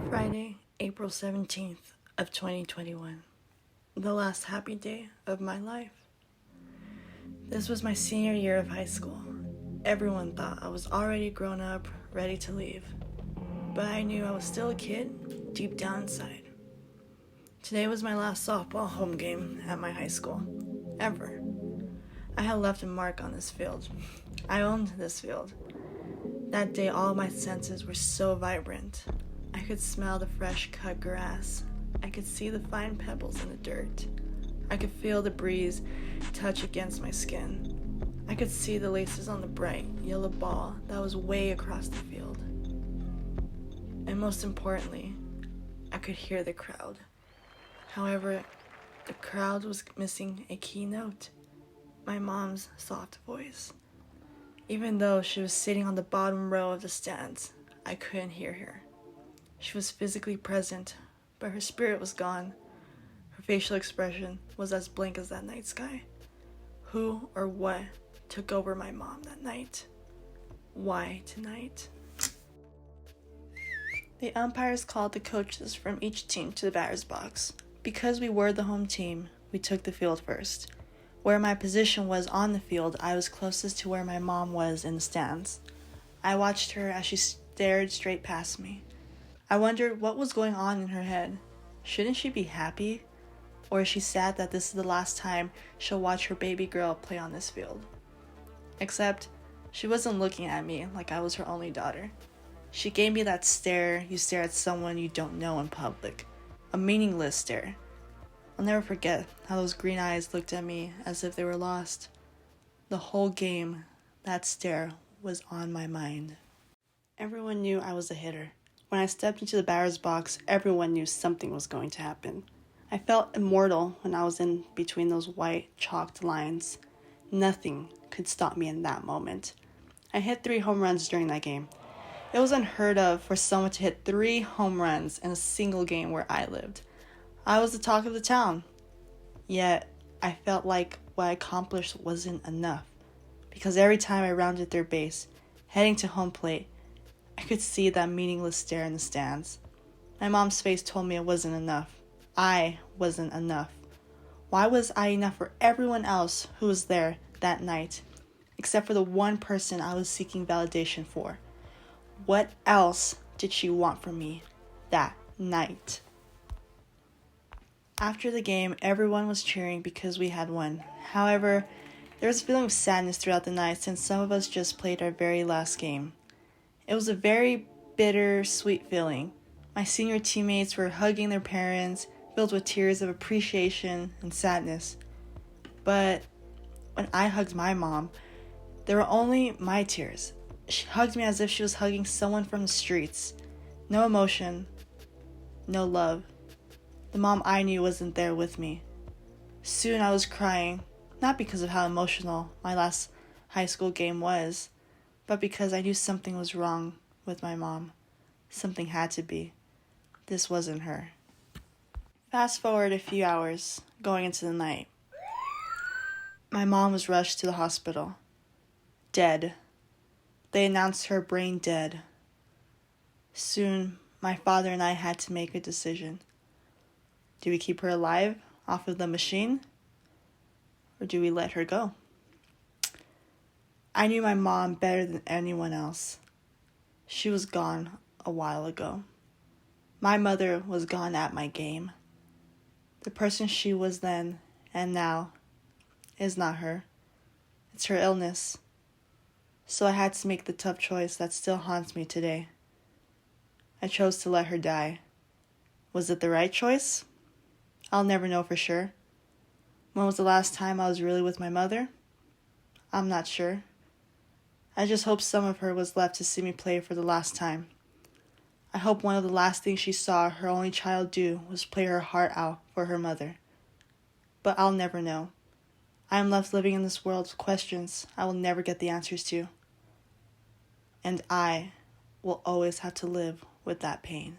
Friday, April 17th of 2021. The last happy day of my life. This was my senior year of high school. Everyone thought I was already grown up, ready to leave. But I knew I was still a kid, deep down inside. Today was my last softball home game at my high school. Ever. I had left a mark on this field. I owned this field. That day all my senses were so vibrant. I could smell the fresh cut grass. I could see the fine pebbles in the dirt. I could feel the breeze touch against my skin. I could see the laces on the bright yellow ball that was way across the field. And most importantly, I could hear the crowd. However, the crowd was missing a key note, my mom's soft voice. Even though she was sitting on the bottom row of the stands, I couldn't hear her. She was physically present, but her spirit was gone. Her facial expression was as blank as that night sky. Who or what took over my mom that night? Why tonight? The umpires called the coaches from each team to the batter's box. Because we were the home team, we took the field first. Where my position was on the field, I was closest to where my mom was in the stands. I watched her as she stared straight past me. I wondered what was going on in her head. Shouldn't she be happy? Or is she sad that this is the last time she'll watch her baby girl play on this field? Except, she wasn't looking at me like I was her only daughter. She gave me that stare you stare at someone you don't know in public. A meaningless stare. I'll never forget how those green eyes looked at me as if they were lost. The whole game, that stare was on my mind. Everyone knew I was a hitter. When I stepped into the batter's box, everyone knew something was going to happen. I felt immortal when I was in between those white chalked lines. Nothing could stop me in that moment. I hit 3 home runs during that game. It was unheard of for someone to hit 3 home runs in a single game where I lived. I was the talk of the town. Yet, I felt like what I accomplished wasn't enough. Because every time I rounded third base, heading to home plate, I could see that meaningless stare in the stands. My mom's face told me it wasn't enough. I wasn't enough. Why was I enough for everyone else who was there that night, except for the one person I was seeking validation for? What else did she want from me that night? After the game, everyone was cheering because we had won. However, there was a feeling of sadness throughout the night since some of us just played our very last game. It was a very bitter-sweet feeling. My senior teammates were hugging their parents, filled with tears of appreciation and sadness. But when I hugged my mom, there were only my tears. She hugged me as if she was hugging someone from the streets. No emotion, no love. The mom I knew wasn't there with me. Soon I was crying, not because of how emotional my last high school game was, but because I knew something was wrong with my mom. Something had to be. This wasn't her. Fast forward a few hours, going into the night. My mom was rushed to the hospital. Dead. They announced her brain dead. Soon, my father and I had to make a decision. Do we keep her alive off of the machine? Or do we let her go? I knew my mom better than anyone else. She was gone a while ago. My mother was gone at my game. The person she was then and now is not her. It's her illness. So I had to make the tough choice that still haunts me today. I chose to let her die. Was it the right choice? I'll never know for sure. When was the last time I was really with my mother? I'm not sure. I just hope some of her was left to see me play for the last time. I hope one of the last things she saw her only child do was play her heart out for her mother. But I'll never know. I am left living in this world with questions I will never get the answers to. And I will always have to live with that pain.